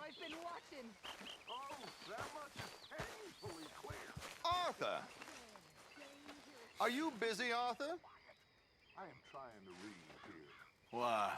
I've been watching. Oh, that much is painfully clear. Arthur! Are you busy, Arthur? I am trying to read here. Why?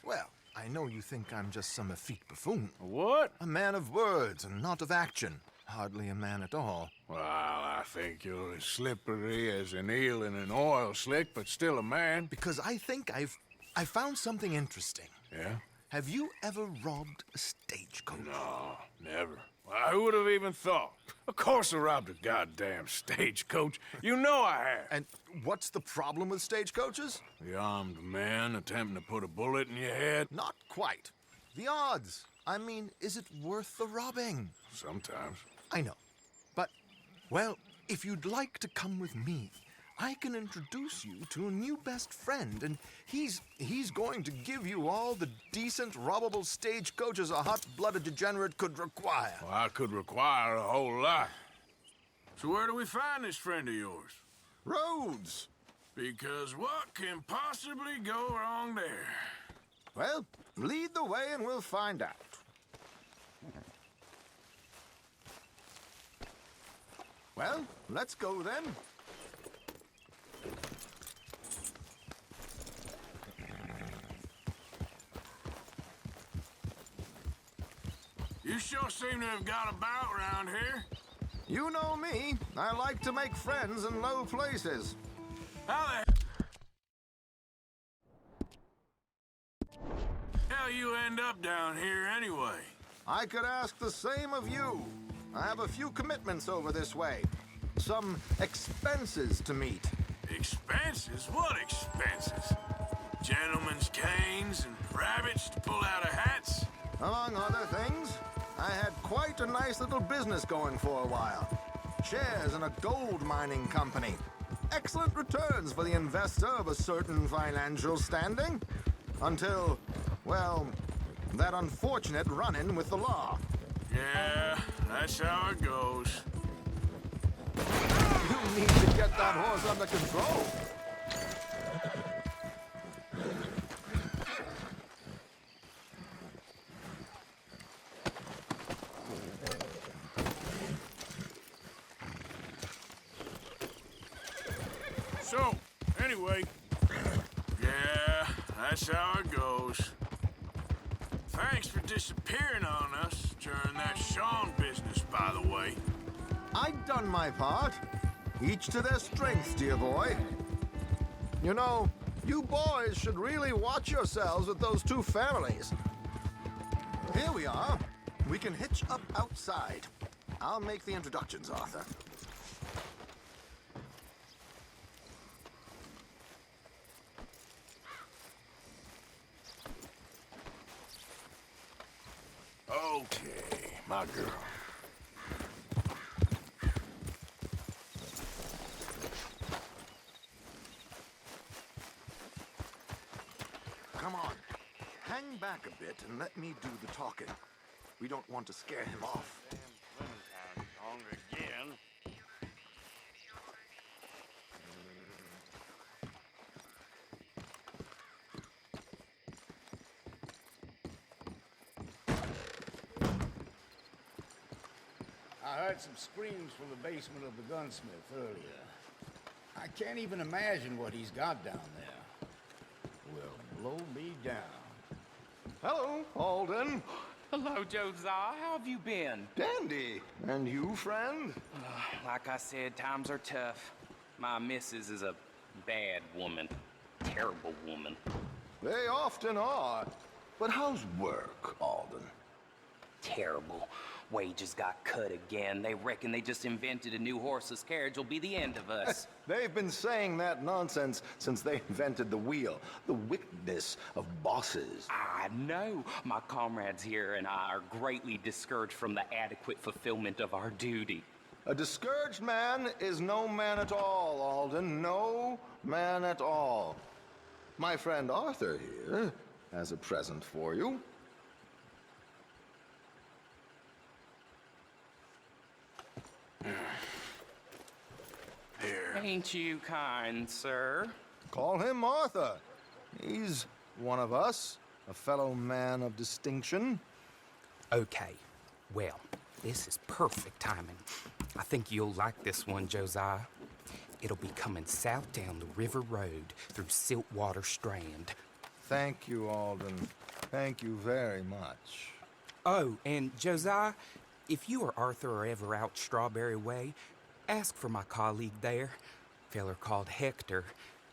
Well, I know you think I'm just some effete buffoon. What? A man of words and not of action. Hardly a man at all. Well, I think you're as slippery as an eel in an oil slick, but still a man. Because I think I found something interesting. Yeah? Have you ever robbed a stagecoach? No, never. Well, who would have even thought? Of course I robbed a goddamn stagecoach. You know I have. And what's the problem with stagecoaches? The armed man attempting to put a bullet in your head? Not quite. The odds. I mean, is it worth the robbing? Sometimes. I know. But, well, if you'd like to come with me, I can introduce you to a new best friend, and he's going to give you all the decent, robbable stagecoaches a hot-blooded degenerate could require. Well, I could require a whole lot. So where do we find this friend of yours? Roads. Because what can possibly go wrong there? Well, lead the way and we'll find out. Well, let's go then. You sure seem to have got about around here. You know me. I like to make friends in low places. How the hell you end up down here anyway? I could ask the same of you. I have a few commitments over this way. Some expenses to meet. Expenses? What expenses? Gentlemen's canes and rabbits to pull out of hats? Among other things, I had quite a nice little business going for a while. Shares in a gold mining company. Excellent returns for the investor of a certain financial standing. Until, well, that unfortunate run-in with the law. Yeah, that's how it goes. You need to get that horse under control. So, anyway, yeah, that's how it goes. Thanks for disappearing on us during that Sean business, by the way. I'd done my part. Each to their strengths, dear boy. You know, you boys should really watch yourselves with those two families. Here we are. We can hitch up outside. I'll make the introductions, Arthur. Okay, my girl. Come on. Hang back a bit and let me do the talking. We don't want to scare him off. Again. I heard some screams from the basement of the gunsmith earlier. I can't even imagine what he's got down there. Will blow me down. Hello, Alden. Hello, Josiah. How have you been? Dandy. And you, friend? Like I said, times are tough. My missus is a bad woman. Terrible woman. They often are. But how's work, Alden? Terrible. Wages got cut again. They reckon they just invented a new horseless carriage will be the end of us. They've been saying that nonsense since they invented the wheel. The wickedness of bosses. I know. My comrades here and I are greatly discouraged from the adequate fulfillment of our duty. A discouraged man is no man at all, Alden. No man at all. My friend Arthur here has a present for you. Here. Ain't you kind, sir? Call him Arthur. He's one of us, a fellow man of distinction. Okay, well, this is perfect timing. I think you'll like this one, Josiah. It'll be coming south down the river road through Siltwater Strand. Thank you, Alden. Thank you very much. Oh, and Josiah, if you or Arthur are ever out Strawberry Way, ask for my colleague there, feller called Hector.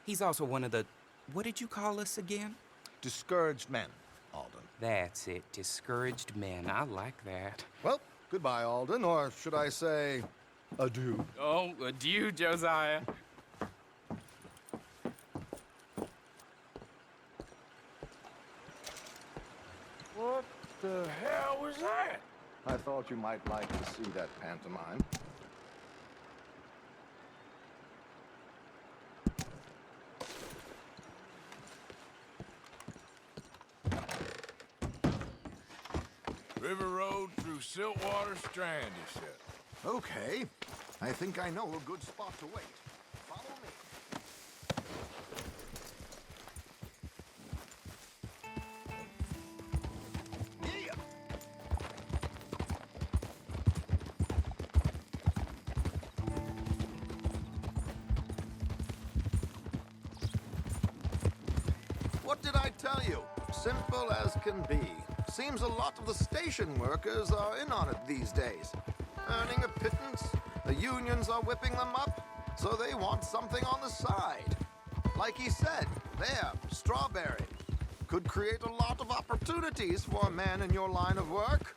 He's also one of the, what did you call us again? Discouraged men, Alden. That's it, discouraged men. I like that. Well, goodbye, Alden, or should I say, adieu. Oh, adieu, Josiah. What the hell was that? I thought you might like to see that pantomime. River Road through Siltwater Strand, he said. Okay. I think I know a good spot to wait. Follow me. Yeah. What did I tell you? Simple as can be. Seems a lot of the station workers are in on it these days. Earning a pittance, the unions are whipping them up, so they want something on the side. Like he said, there, Strawberry. Could create a lot of opportunities for a man in your line of work.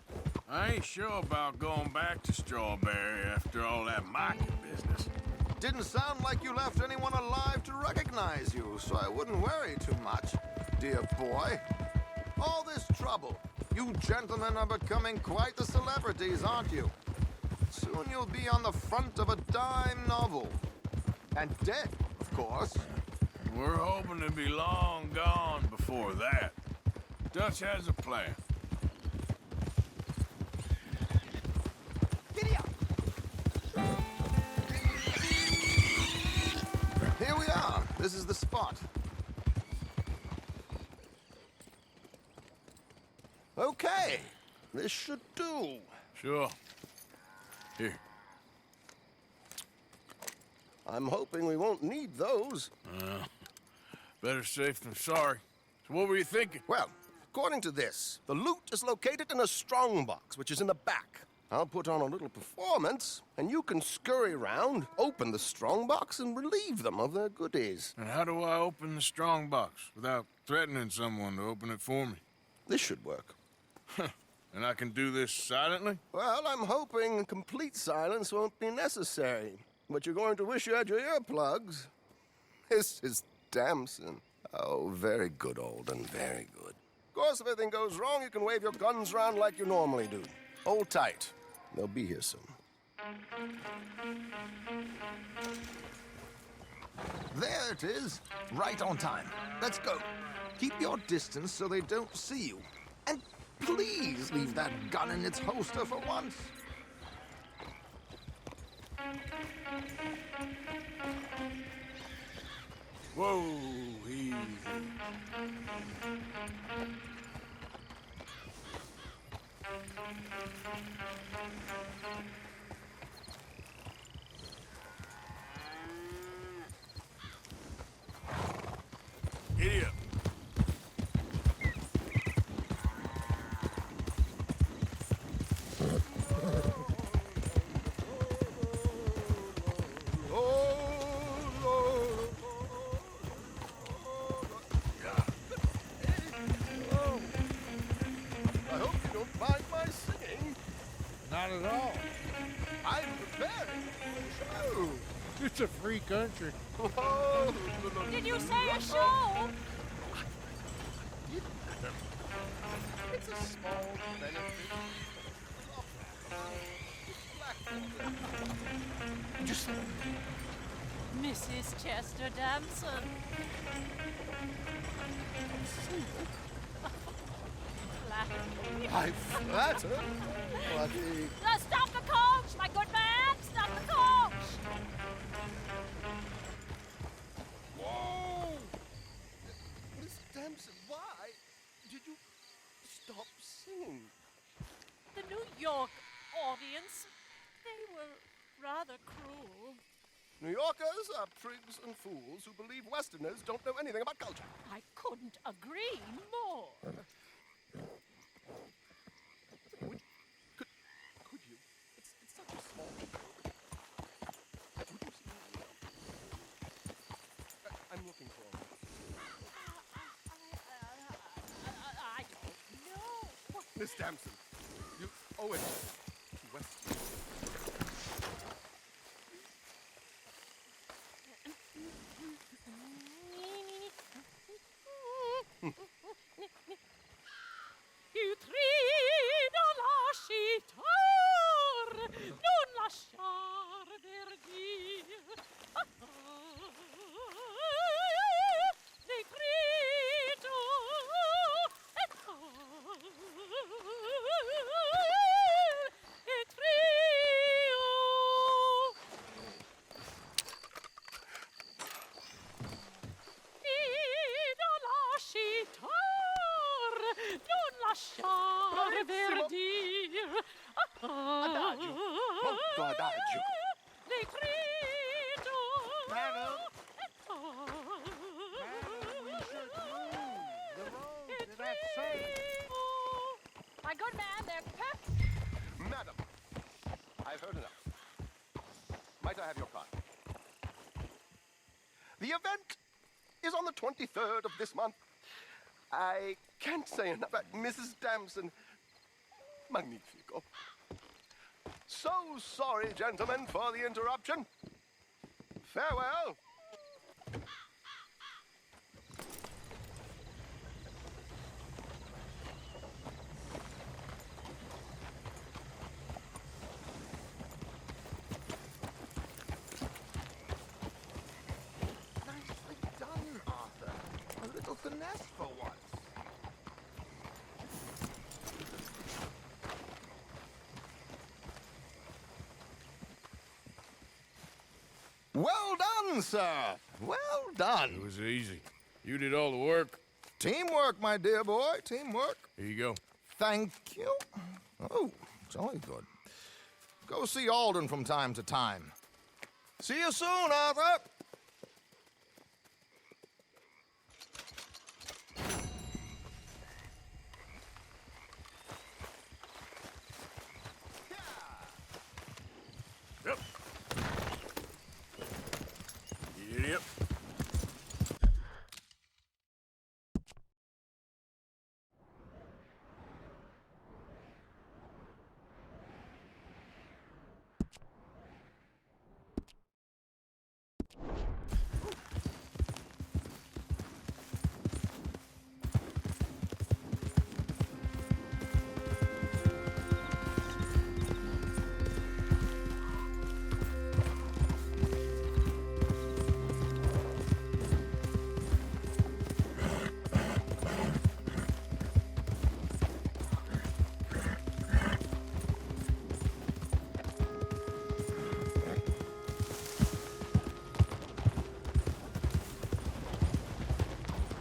I ain't sure about going back to Strawberry after all that market business. Didn't sound like you left anyone alive to recognize you, so I wouldn't worry too much, dear boy. All this trouble. You gentlemen are becoming quite the celebrities, aren't you? Soon you'll be on the front of a dime novel. And dead, of course. We're hoping to be long gone before that. Dutch has a plan. Giddy up! Here we are. This is the spot. Okay. This should do. Sure. Here. I'm hoping we won't need those. Better safe than sorry. So what were you thinking? Well, according to this, the loot is located in a strongbox, which is in the back. I'll put on a little performance, and you can scurry around, open the strongbox, and relieve them of their goodies. And how do I open the strong box without threatening someone to open it for me? This should work. And I can do this silently? Well, I'm hoping complete silence won't be necessary. But you're going to wish you had your earplugs. This is Damson. Oh, very good, Alden, very good. Of course, if anything goes wrong, you can wave your guns around like you normally do. Hold tight. They'll be here soon. There it is. Right on time. Let's go. Keep your distance so they don't see you. And please leave that gun in its holster for once. Whoa, easy. Giddy up. I hope you don't mind my singing. Not at all. I'm preparing for the show. It's a free country. Oh, Did you say a show? it's a small benefit. Just Mrs. Chester Damson. I flatter. Bloody. Stop the coach, my good man! Stop the coach! Whoa! Miss Damson, why did you stop singing? audience. They were rather cruel. New Yorkers are prigs and fools who believe Westerners don't know anything about culture. I couldn't agree more. Could you? It's such a small show. Would you see me? I'm looking for him. I don't know. Miss Damson, you owe it to Westerners. You trido lasciar, non lasciar verdir. Decreto et trio. Trido lasciar, non lasciar verdir. Adagio, molto adagio. Decreto. Madam, My good man, they're perfect. Madam, I've heard enough. Might I have your card? The event is on the 23rd of this month. I can't say enough about Mrs. Damson. Magnifico. So sorry, gentlemen, for the interruption. Farewell. Nicely done, Arthur. A little finesse for once. Well done, sir. Well It done. was easy. You did all the work. Teamwork, my dear boy. Teamwork. Here you go. Thank you. Oh, jolly good. Go see Alden from time to time. See you soon, Arthur. Yep. Yep.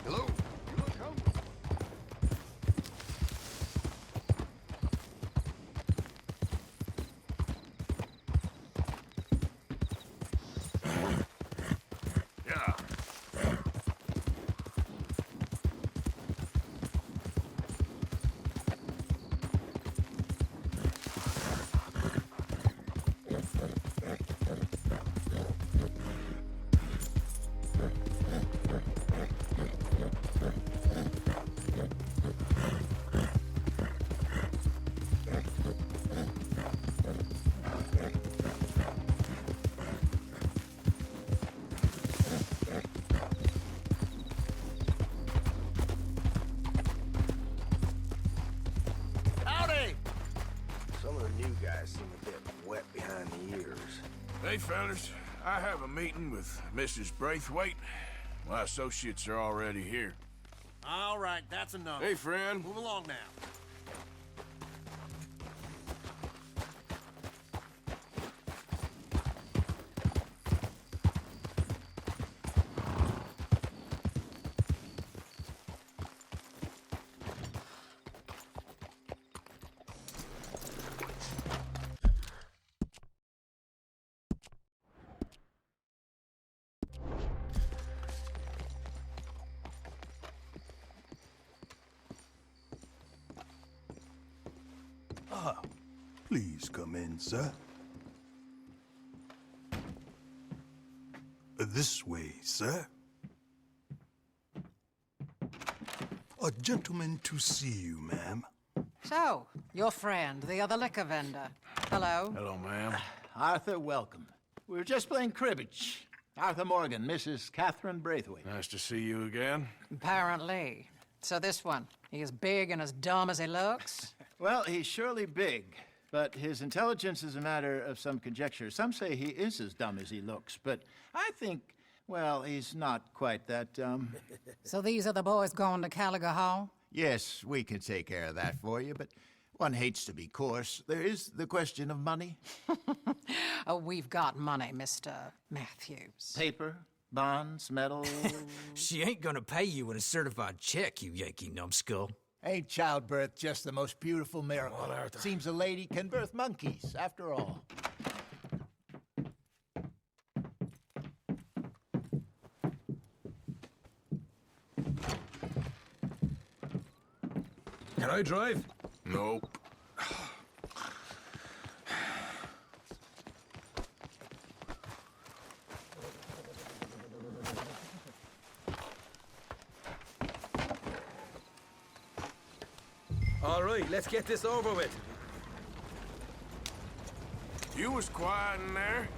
Hello. Yeah. Howdy. Some of the new guys seem a bit wet behind the ears. Hey, fellas. I have a meeting with Mrs. Braithwaite. My associates are already here. All right, that's enough. Hey, friend. Move along now. Please come in, sir. This way, sir. A gentleman to see you, ma'am. So, your friend, the other liquor vendor. Hello. Hello, ma'am. Arthur, welcome. We were just playing cribbage. Arthur Morgan, Mrs. Catherine Braithwaite. Nice to see you again. Apparently. So this one, he is big and as dumb as he looks? Well, he's surely big, but his intelligence is a matter of some conjecture. Some say he is as dumb as he looks, but I think, well, he's not quite that dumb. So these are the boys going to Gallagher Hall? Yes, we can take care of that for you, but one hates to be coarse. There is the question of money. Oh, we've got money, Mr. Matthews. Paper, bonds, metal. She ain't gonna pay you with a certified check, you Yankee numbskull. Ain't childbirth just the most beautiful miracle? Seems a lady can birth monkeys, after all. Can I drive? Nope. All right, let's get this over with. You was quiet in there.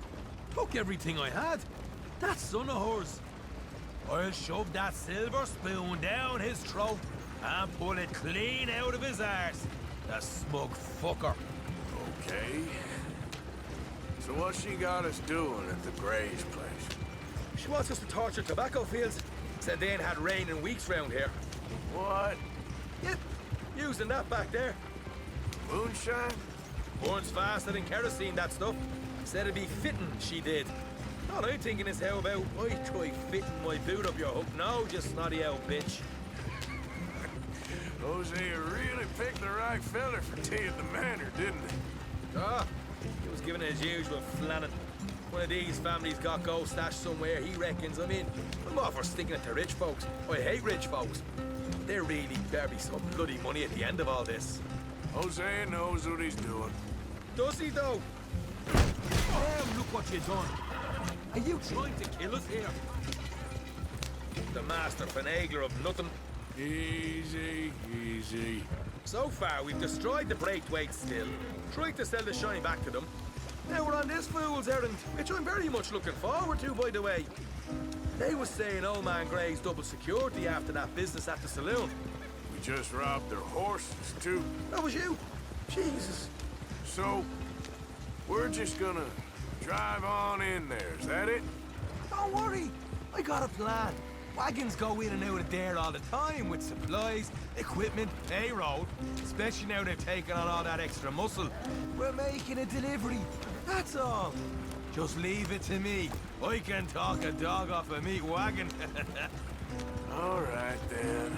Took everything I had. That son of hers. I'll shove that silver spoon down his throat and pull it clean out of his arse. The smug fucker. Okay. So what she got us doing at the Gray's place? She wants us to torture tobacco fields. Said they ain't had rain in weeks round here. What? Yep, using that back there. Moonshine? Burns faster than kerosene, that stuff. Said it'd be fitting, she did. All I'm thinking is how about I try fitting my boot up your hook now, you snotty old bitch. Hosea really picked the right fella for tea at the manor, didn't he? Ah, he was giving it his usual flannin'. One of these families got gold stashed somewhere, he reckons. I mean, I'm all for sticking it to rich folks. I hate rich folks. There really better be some bloody money at the end of all this. Hosea knows what he's doing. Does he, though? Damn, look what you done. Are you trying to kill us here? The master finagler of nothing. Easy, easy. So far, we've destroyed the Braithwaite still, tried to sell the shine back to them. Now we're on this fool's errand, which I'm very much looking forward to, by the way. They was saying old man Gray's double security after that business at the saloon. We just robbed their horses, too. That was you. Jesus. So, we're just gonna drive on in there, is that it? Don't worry, I got a plan. Wagons go in and out of there all the time with supplies, equipment, payroll. Especially now they've taken on all that extra muscle. We're making a delivery, that's all. Just leave it to me. I can talk a dog off a meat wagon. All right, then.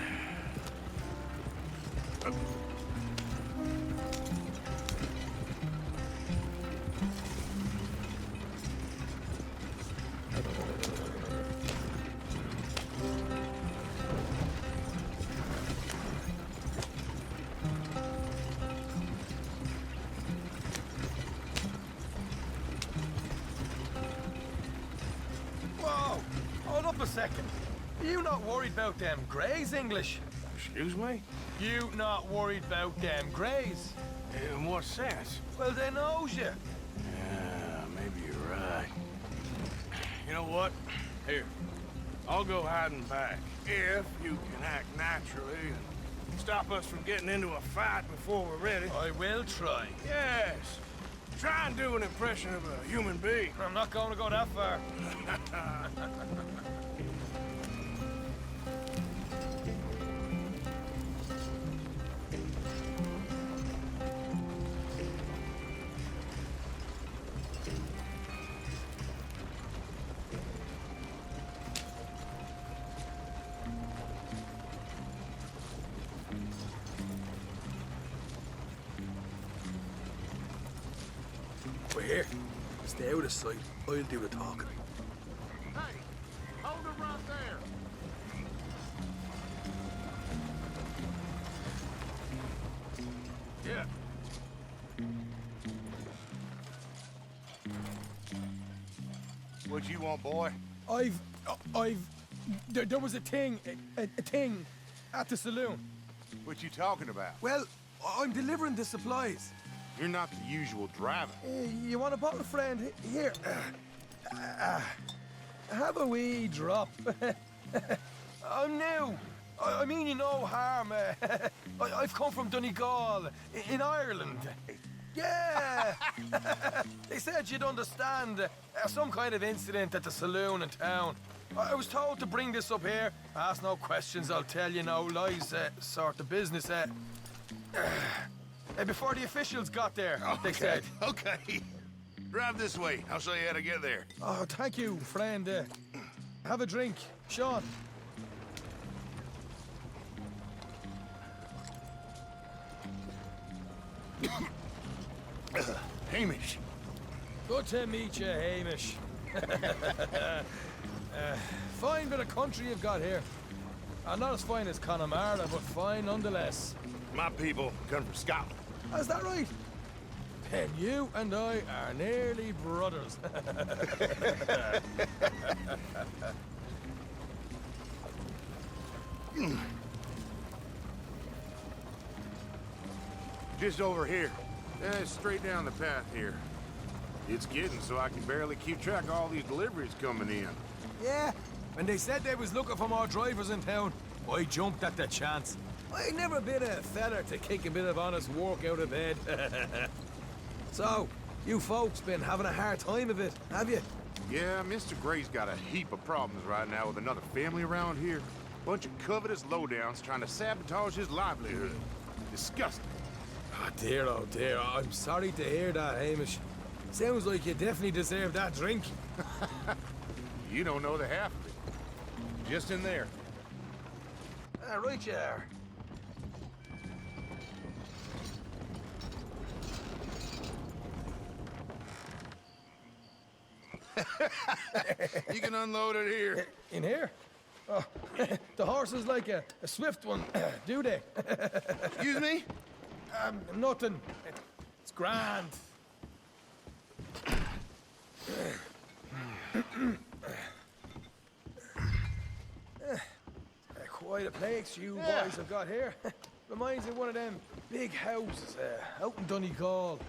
Whoa, hold up a second. You not worried about them Greys, English? Excuse me? You not worried about them Greys? In what sense? Well, they knows you. Yeah, maybe you're right. You know what? Here, I'll go hiding back. If you can act naturally and stop us from getting into a fight before we're ready. I will try. Yes. Try and do an impression of a human being. I'm not going to go that far. We're here. Stay out of sight. I'll do the talking. Hey, hold it right there. Yeah. What you want, boy? There was a thing at the saloon. What you talking about? Well, I'm delivering the supplies. You're not the usual driver. You want a bottle, friend? Here. Have a wee drop. I'm new. I mean you no harm. I've come from Donegal, in Ireland. Yeah! They said you'd understand some kind of incident at the saloon in town. I was told to bring this up here. Ask no questions, I'll tell you no lies, sort of business. Before the officials got there, they said. Okay. Drive this way. I'll show you how to get there. Oh, thank you, friend. Have a drink. Sean. Hamish. Good to meet you, Hamish. Fine bit of country you've got here. Not as fine as Connemara, but fine nonetheless. My people come from Scotland. Is that right? Then you and I are nearly brothers. Just over here. Straight down the path here. It's getting so I can barely keep track of all these deliveries coming in. Yeah, when they said they was looking for more drivers in town, I jumped at the chance. I never been a feller to kick a bit of honest work out of bed. So, you folks been having a hard time of it, have you? Yeah, Mr. Gray's got a heap of problems right now with another family around here. Bunch of covetous lowdowns trying to sabotage his livelihood. Disgusting. Oh dear, I'm sorry to hear that, Hamish. Sounds like you definitely deserve that drink. You don't know the half of it. Just in there. Right you are. You can unload it here. In here? Oh, the horse is like a swift one, do they? Excuse me? Nothing. It's grand. Quite a place you boys have got here. Reminds me of one of them big houses out in Donegal.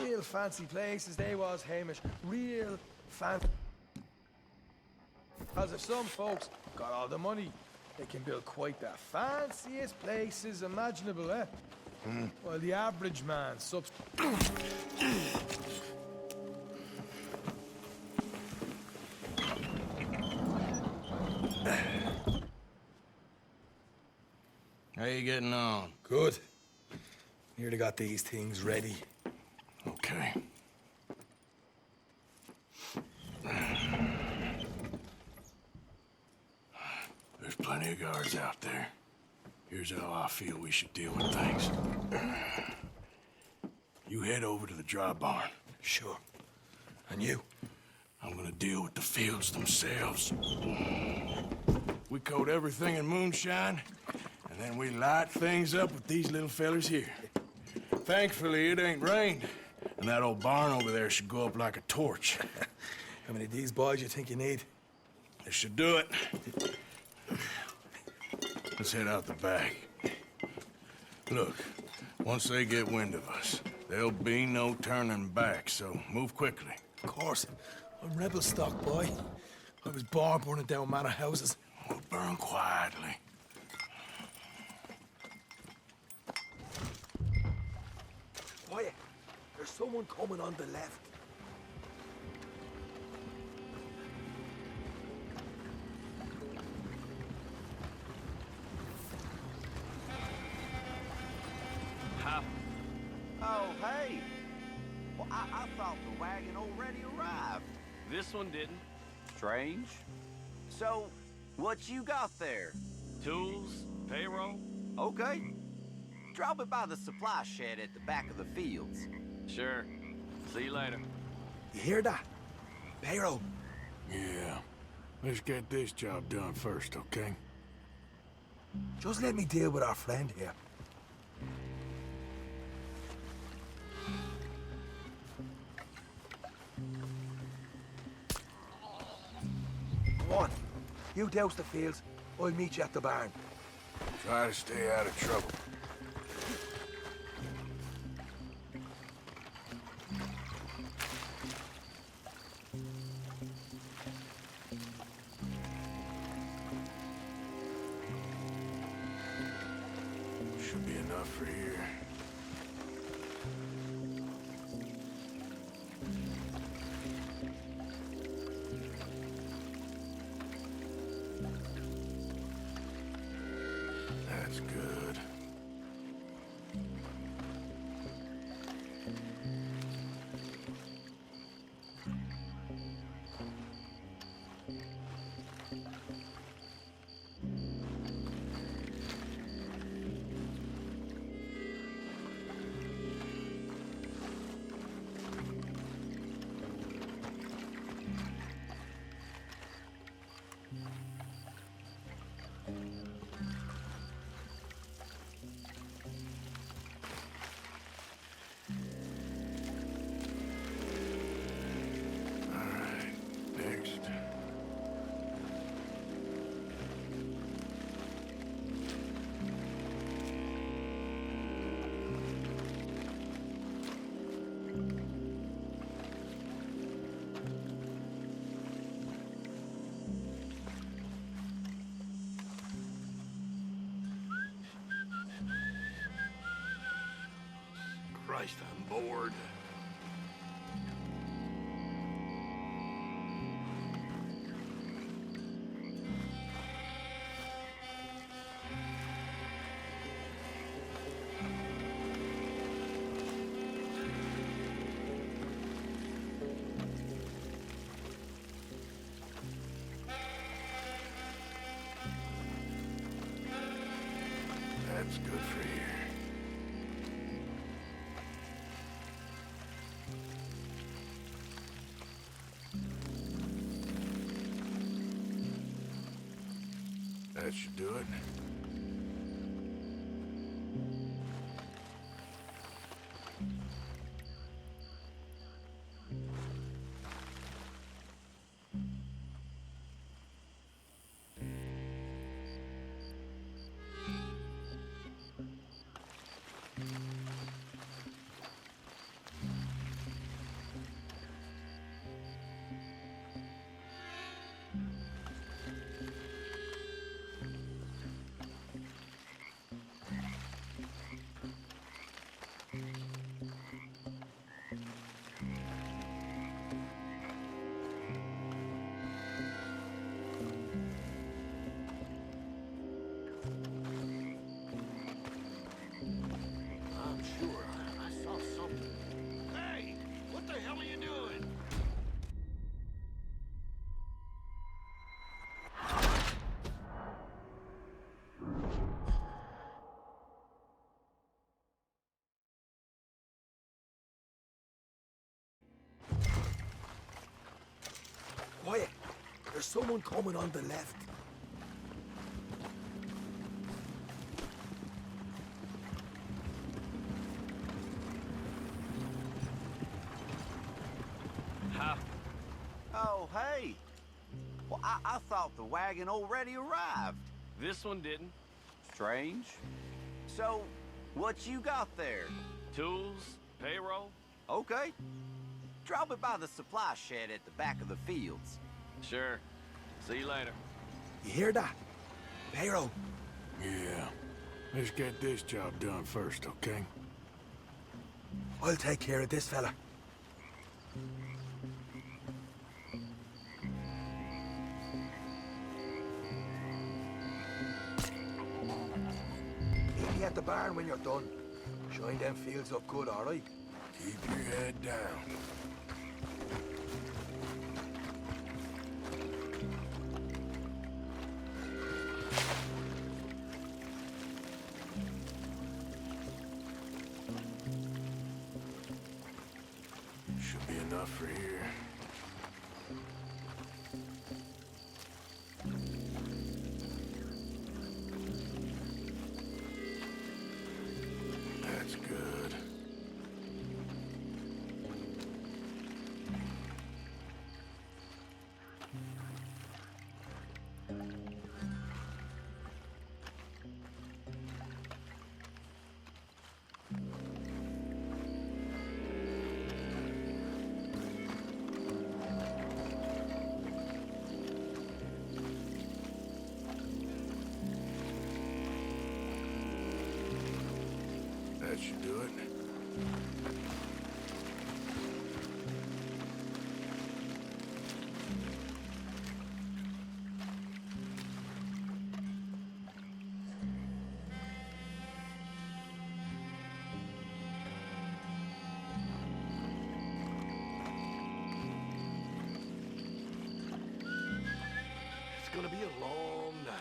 Real fancy places they was, Hamish. Real fancy. As if some folks got all the money, they can build quite the fanciest places imaginable, eh? Well, the average man How you getting on? Good. Nearly got these things ready. Okay. There's plenty of guards out there. Here's how I feel we should deal with things. You head over to the dry barn. Sure. And you? I'm gonna deal with the fields themselves. We coat everything in moonshine, and then we light things up with these little fellers here. Thankfully, it ain't rained, and that old barn over there should go up like a torch. How many of these boys you think you need? This should do it. Let's head out the back. Look, once they get wind of us, there'll be no turning back, so move quickly. Of course. I'm rebel stock, boy. I was born burning down manor houses. We'll burn quietly. Quiet. There's someone coming on the left. Oh, hey. Well, I thought the wagon already arrived. This one didn't. Strange. So, what you got there? Tools, payroll. Okay. Drop it by the supply shed at the back of the fields. Sure. See you later. You hear that? Payroll. Yeah. Let's get this job done first, okay? Just let me deal with our friend here. on. You douse the fields. I'll meet you at the barn. Try to stay out of trouble. Should be enough for here. That's good. Christ, I'm bored. That's good for here. That should do it. Quiet. There's someone coming on the left. Ha! Oh, hey. Well, I thought the wagon already arrived. This one didn't. Strange. So, what you got there? Tools, payroll. Okay. Drop it by the supply shed at the back of the fields. Sure. See you later. You hear that? Payroll. Yeah. Let's get this job done first, okay? I'll take care of this fella. Meet me at the barn when you're done. Shine them fields up good, all right? Keep your head down. Should be enough for here. That's good. should do it. It's gonna be a long night.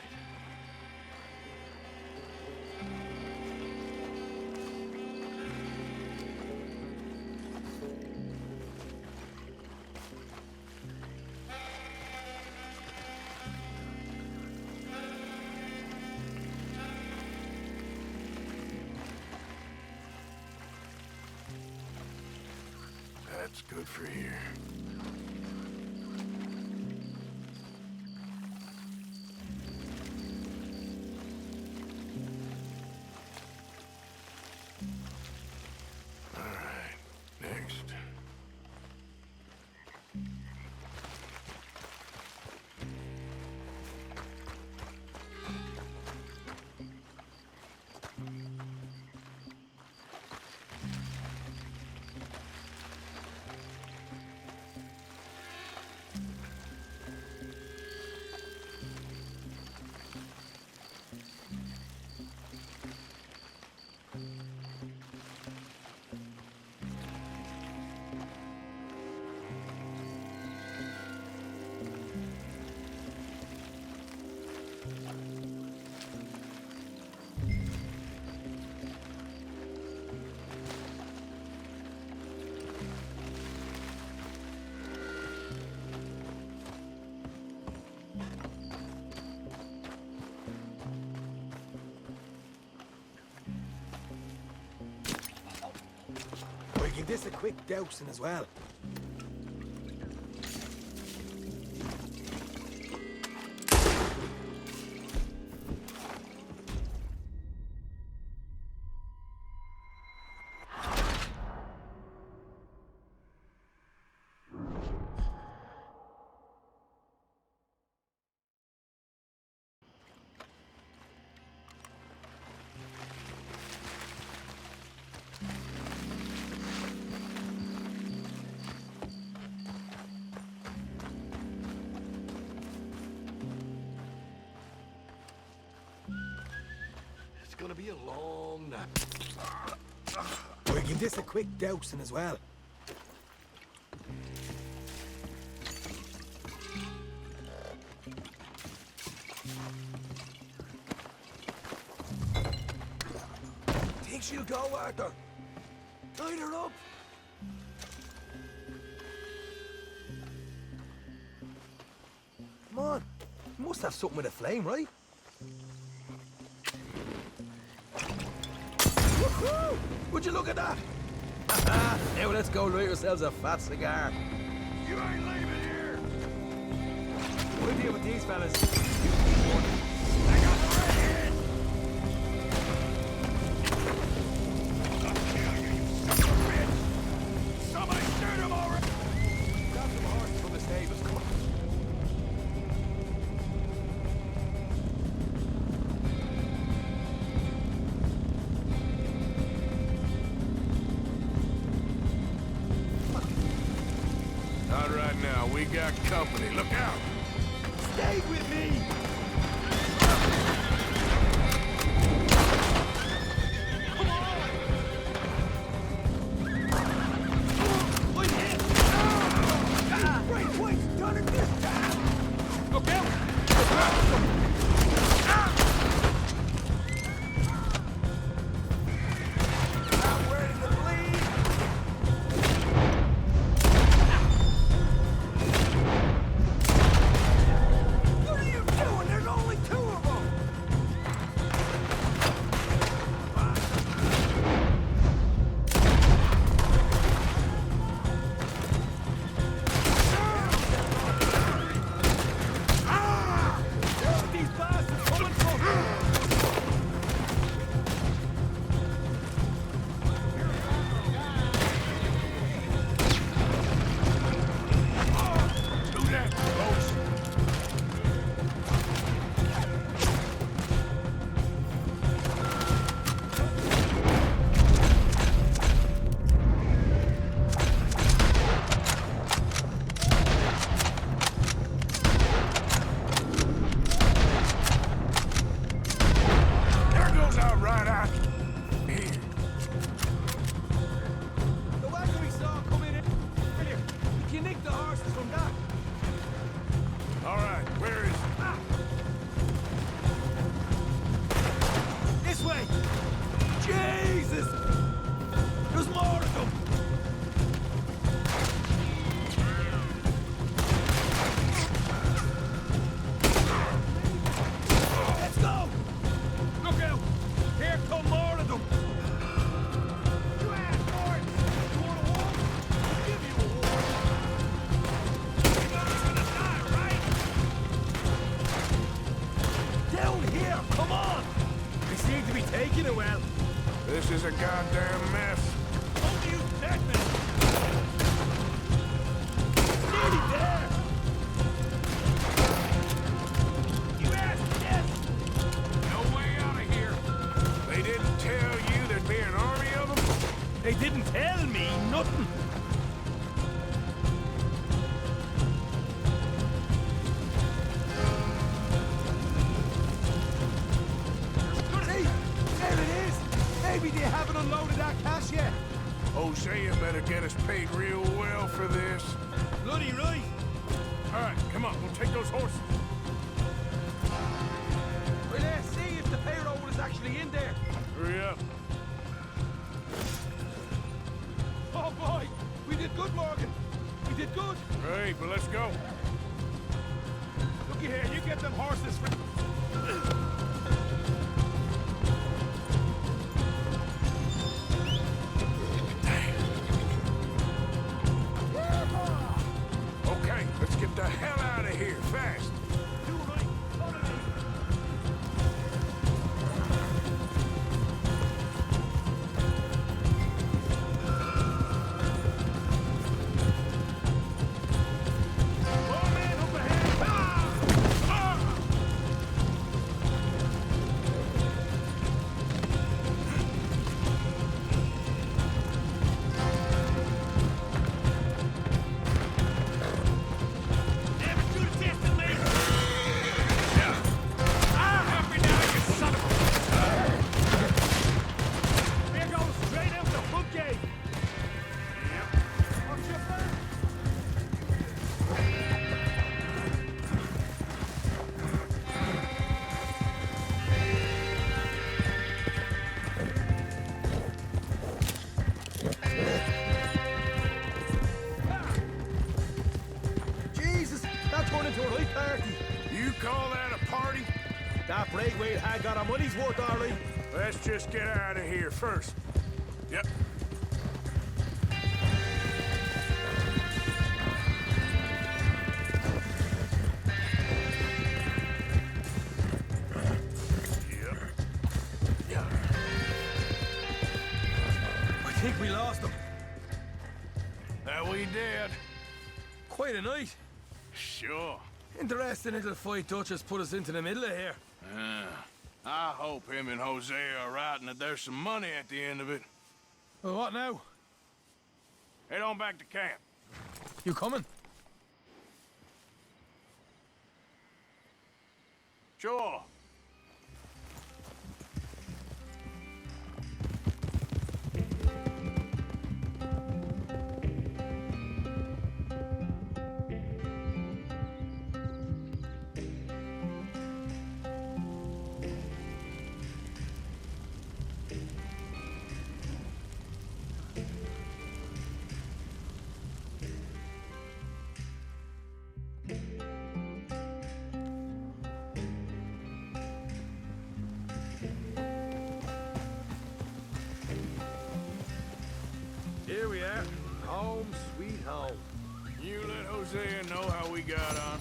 That's good for here. All right, next. We give this a quick dousing as well. It's gonna be a long night. We give this a quick dousing as well. Think she'll go, Arthur? Line her up. Come on. You must have something with a flame, right? Woohoo! Would you look at that? Now let's go light ourselves a fat cigar. You ain't leaving here! We'll deal with these fellas. I got the red! I'll kill you, you son of a bitch! Somebody shoot him already! Grab some horses from the stables, come on. Not right now. We got company. Look out! Stay with me! Come on! Wait, hit! Wait, done it this time! Look out! I'm ready to bleed! What are you doing? mean nothing. See, there it is. Maybe they haven't unloaded that cash yet. Hosea better get us paid real well for this. Bloody right. All right, come on, we'll take those horses. Well, let's see if the payroll is actually in there. Hurry up. Oh boy, we did good, Morgan. We did good. Great, but let's go. Looky here, you get them horses for... Okay, let's get the hell out of here, fast. That Braithwaite had got our money's worth, all right. Let's just get out of here first. Yep. I think we lost them. That we did. Quite a night. Sure. Interesting little fight Dutch has put us into the middle of here. I hope him and Hosea are right and that there's some money at the end of it. Well, what now? Head on back to camp. You coming? Sure. Here we are. Home, sweet home. You let Hosea know how we got on.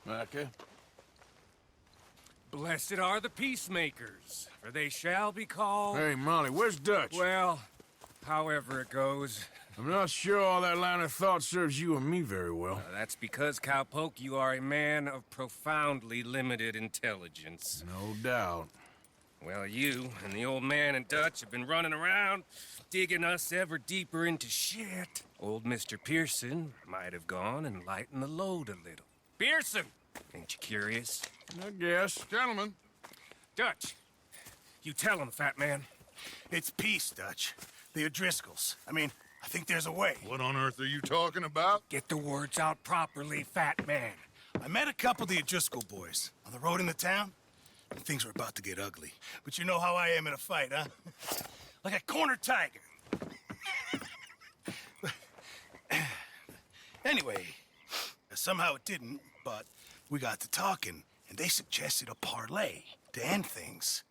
Okay. Blessed are the peacemakers, for they shall be called... Hey, Molly, where's Dutch? Well, however it goes. I'm not sure all that line of thought serves you and me very well. That's because, Cowpoke, you are a man of profoundly limited intelligence. No doubt. Well, you and the old man and Dutch have been running around, digging us ever deeper into shit. Old Mr. Pearson might have gone and lightened the load a little. Pearson! Ain't you curious? I guess. Gentlemen. Dutch, you tell him, fat man. It's peace, Dutch. The O'Driscolls. I mean, I think there's a way. What on earth are you talking about? Get the words out properly, fat man. I met a couple of the O'Driscoll boys on the road into town, and things were about to get ugly. But you know how I am in a fight, huh? Like a cornered tiger. Anyway, somehow it didn't, but we got to talking, and they suggested a parlay to end things.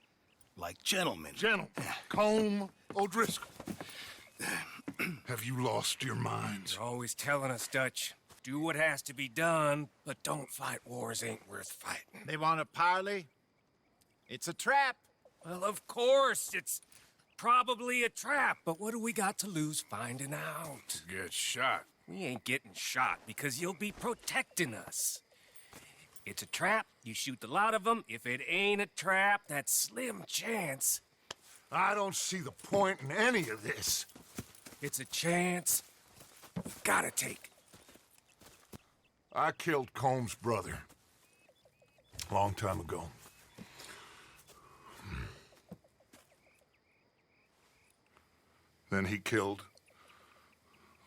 like gentlemen. Gentlemen, Combe O'Driscoll. Have you lost your minds? You're always telling us, Dutch, do what has to be done, but don't fight wars ain't worth fighting. They want a parley? It's a trap. Well, of course, it's probably a trap, but what do we got to lose finding out? Get shot. We ain't getting shot because you'll be protecting us. It's a trap, you shoot the lot of them. If it ain't a trap, that's slim chance. I don't see the point in any of this. It's a chance you've gotta take. I killed Combs' brother. A long time ago. Then he killed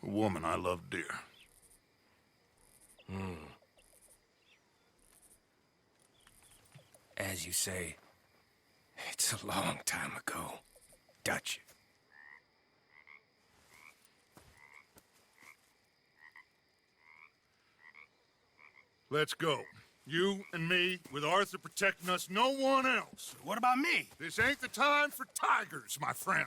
a woman I loved dear. As you say, it's a long time ago, Dutch. Let's go. You and me, with Arthur protecting us, no one else. What about me? This ain't the time for tigers, my friend.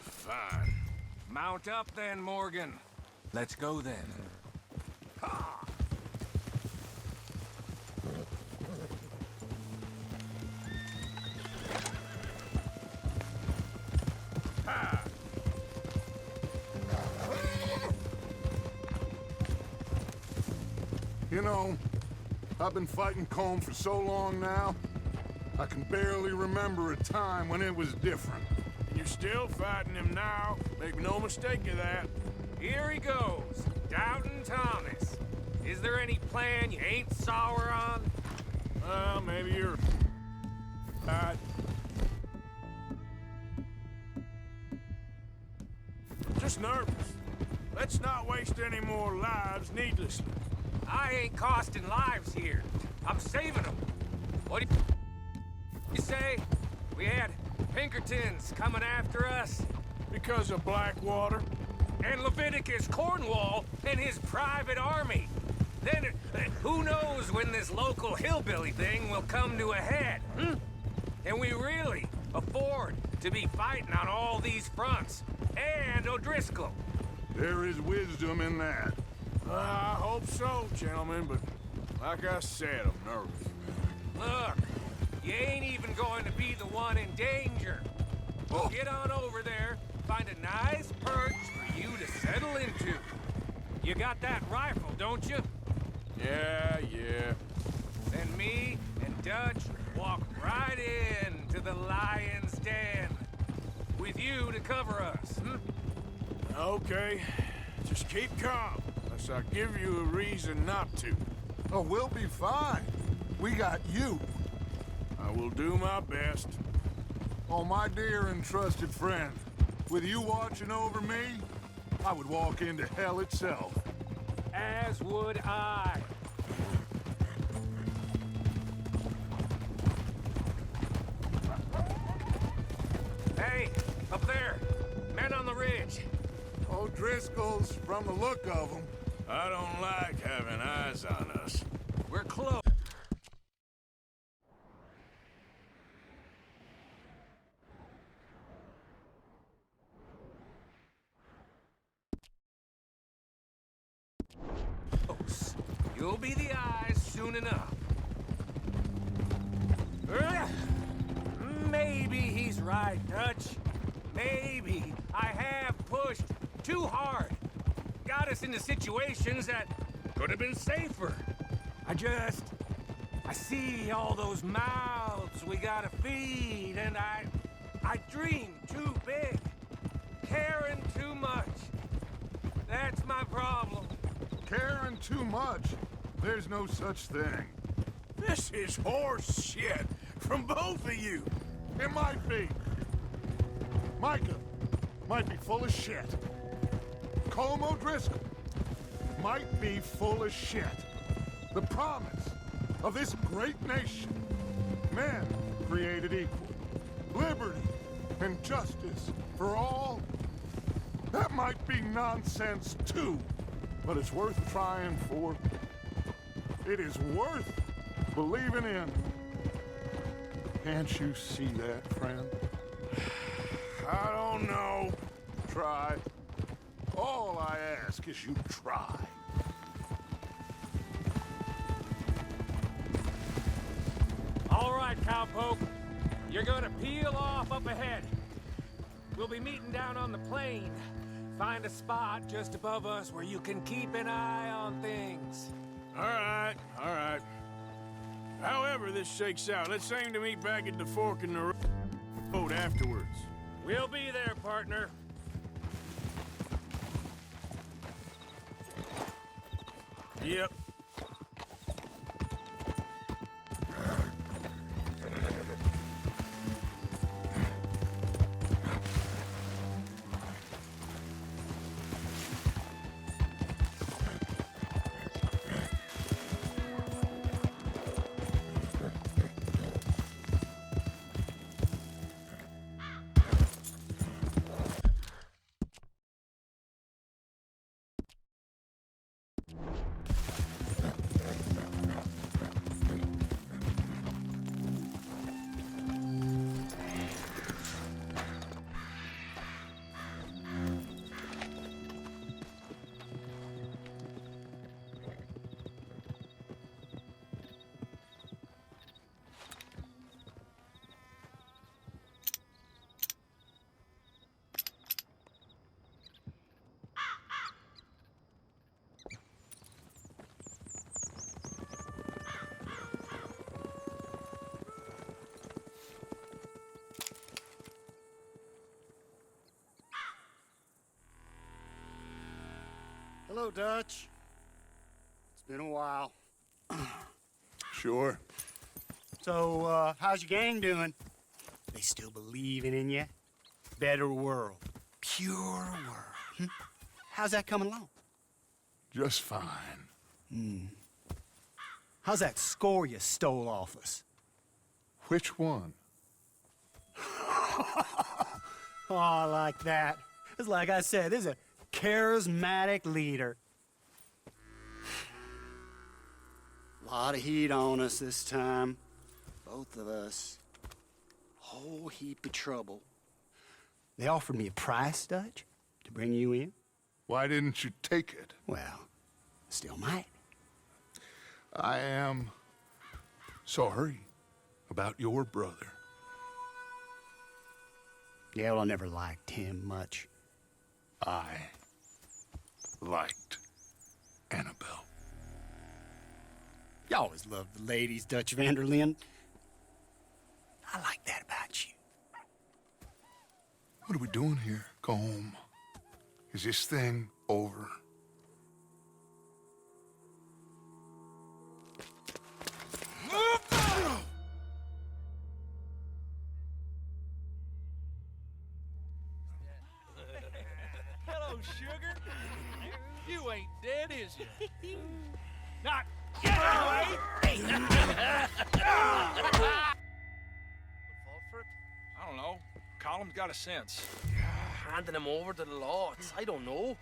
Fine. Mount up then, Morgan. Let's go then. You know, I've been fighting Combe for so long now, I can barely remember a time when it was different. You're still fighting him now. Make no mistake of that. Here he goes, Doubting Thomas. Is there any plan you ain't sour on? Well, maybe you're right. Just nervous. Let's not waste any more lives needlessly. I ain't costing lives here. I'm saving them. What do you say? We had Pinkertons coming after us. Because of Blackwater? And Leviticus Cornwall and his private army. Then, who knows when this local hillbilly thing will come to a head, Can we really afford to be fighting on all these fronts? And O'Driscoll. There is wisdom in that. I hope so, gentlemen, but like I said, I'm nervous. Look, you ain't even going to be the one in danger. Get on over there, find a nice perch for you to settle into. You got that rifle, don't you? Yeah. Then me and Dutch walk right in to the lion's den. With you to cover us, Okay, just keep calm, unless I give you a reason not to. Oh, we'll be fine. We got you. I will do my best. Oh, my dear and trusted friend, with you watching over me, I would walk into hell itself. As would I. Hey, up there, men on the ridge. O'Driscoll's, from the look of them. I don't like having eyes on us. We're close. You'll be the eyes soon enough. Maybe he's right, Dutch. Maybe I have pushed too hard. Got us into situations that could have been safer. I see all those mouths we gotta feed, and I dream too big. Caring too much. That's my problem. Caring too much? There's no such thing. This is horse shit from both of you. It might be. Micah might be full of shit. Combe O'Driscoll might be full of shit. The promise of this great nation. Men created equal. Liberty and justice for all, that might be nonsense too. But it's worth trying for. It is worth believing in. Can't you see that, friend? I don't know. Try. All I ask is you try. All right, cowpoke. You're gonna peel off up ahead. We'll be meeting down on the plain. Find a spot just above us where you can keep an eye on things. All right, all right. However this shakes out, let's aim to meet back at the fork in the road afterwards. We'll be there, partner. Yep. Hello, Dutch. It's been a while. Sure. So, how's your gang doing? They still believing in you? Better world. Pure world. How's that coming along? Just fine. How's that score you stole off us? Which one? Oh, I like that. It's like I said, this is a charismatic leader. A lot of heat on us this time. Both of us. Whole heap of trouble. They offered me a price, Dutch, to bring you in. Why didn't you take it? Well, still might. I am sorry about your brother. Yeah, well, I never liked him much. I liked Annabelle. You always loved the ladies, Dutch Vanderlyn. I like that about you. What are we doing here? Go home. Is this thing over? Hello, sugar. You ain't dead, is you? Not get away! Fall for it? I don't know. Column's got a sense. Handing him over to the law, I don't know.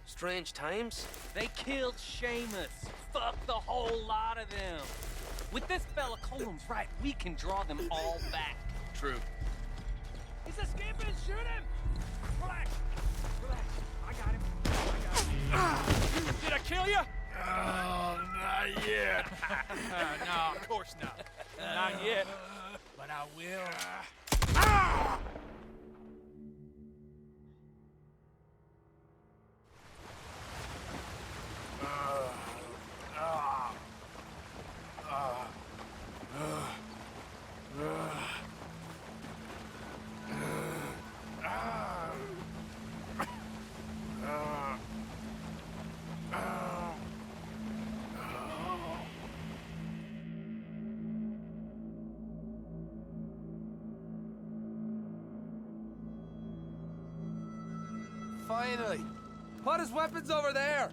Strange times. They killed Seamus. Fuck the whole lot of them. With this fella Colum's right, we can draw them all back. True. He's escaping! Shoot him! Relax. Relax. I got him. Did I kill you? Oh, not yet. No, of course not. Not yet. But I will. Finally! Put his weapons over there!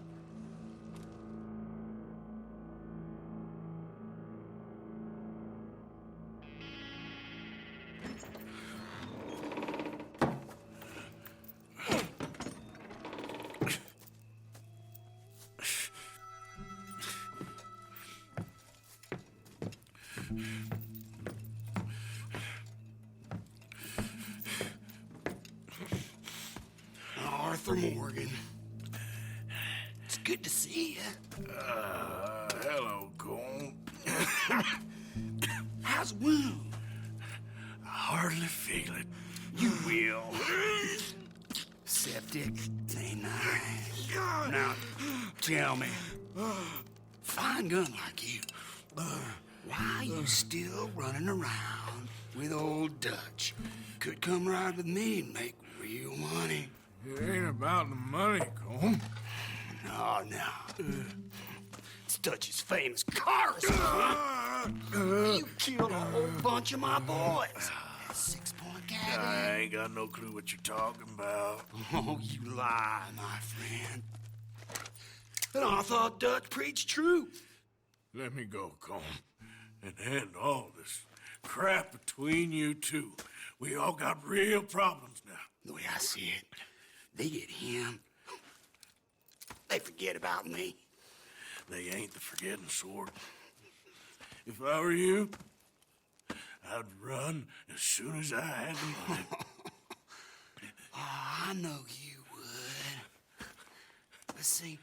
Arthur Morgan. It's good to see you. Hello, Cole. How's the wound? I hardly feel it. You will. Septic. Ain't nice. Now, tell me, fine gun like you, why you still running around with old Dutch? Could come right with me and make real money. It ain't about the money, Cole. No. It's Dutch's famous cars. You killed a whole bunch of my boys. That 6-point cabin. I ain't got no clue what you're talking about. Oh, you lie, my friend. And I thought Dutch preached truth. Let me go, Cole, and end all this crap between you two. We all got real problems now. The way I see it, they get him. They forget about me. They ain't the forgetting sort. If I were you, I'd run as soon as I had the money. I know you would. But see,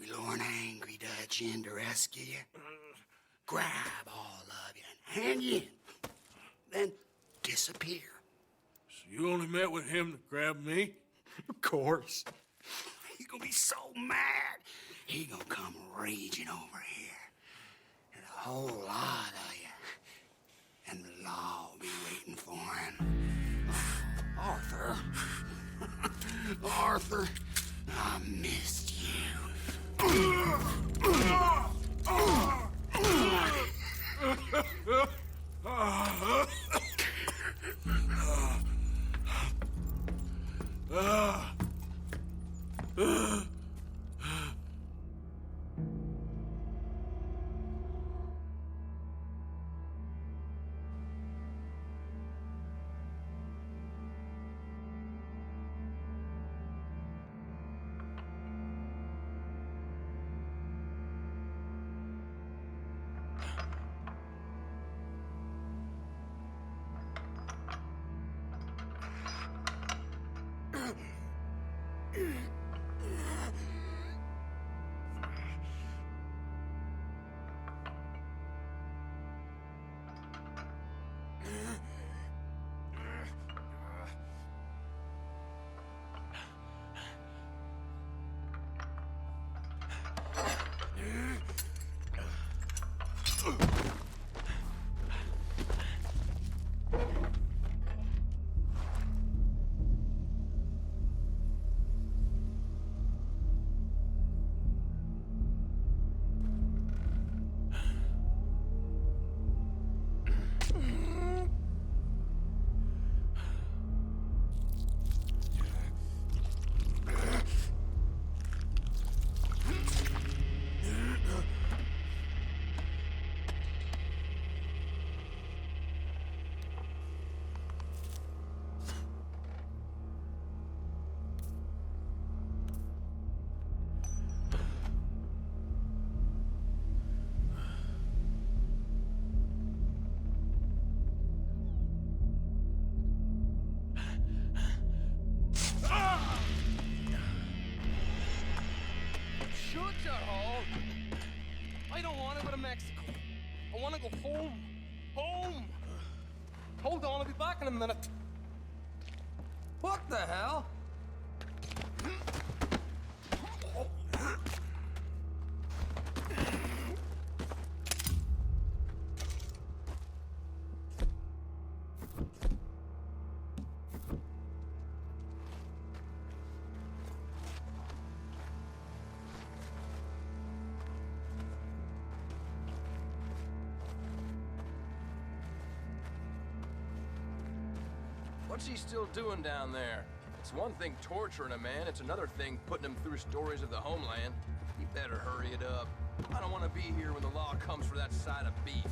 we lure an angry Dutch in to rescue you. Grab all of you and hand you in. Then disappear. So you only met with him to grab me? Of course. He's gonna be so mad. He gonna come raging over here. And a whole lot of you. And the law will be waiting for him. Arthur. Arthur, I missed you. I don't want to go to Mexico. I want to go home. Home! Hold on, I'll be back in a minute. What the hell? What's he still doing down there? It's one thing torturing a man, it's another thing putting him through stories of the homeland. He better hurry it up. I don't want to be here when the law comes for that side of beef.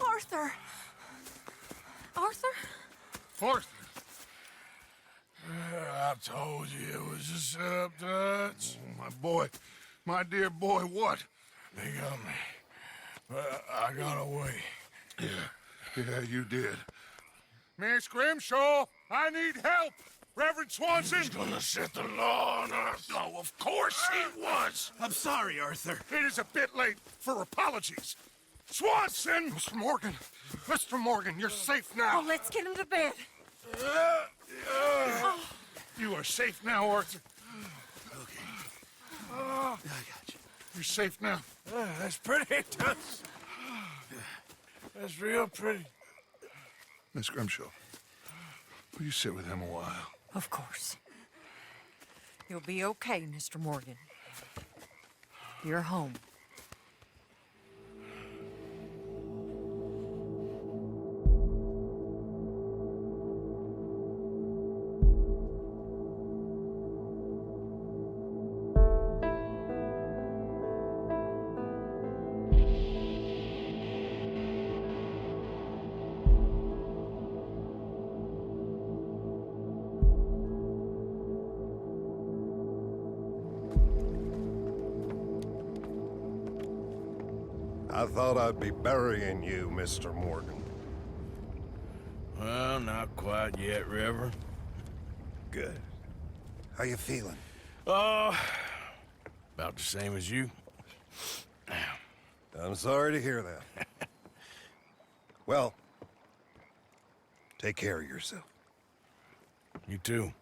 Arthur! Arthur? Arthur! I told you it was a setup, Dutch. Oh, my boy. My dear boy, what? They got me. But I got away. Yeah, you did. Miss Grimshaw, I need help! Reverend Swanson! He's gonna set the law on us. Oh, of course he was! I'm sorry, Arthur. It is a bit late for apologies. Swanson! Mr. Morgan! Mr. Morgan, you're safe now. Oh, let's get him to bed. You are safe now, Arthur. Okay. I got you. You're safe now. That's pretty, Dutch. That's real pretty. Miss Grimshaw, will you sit with him a while? Of course. You'll be okay, Mr. Morgan. You're home. I thought I'd be burying you, Mr. Morgan. Well, not quite yet, Reverend. Good. How you feeling? Oh, about the same as you. I'm sorry to hear that. Well, take care of yourself. You too.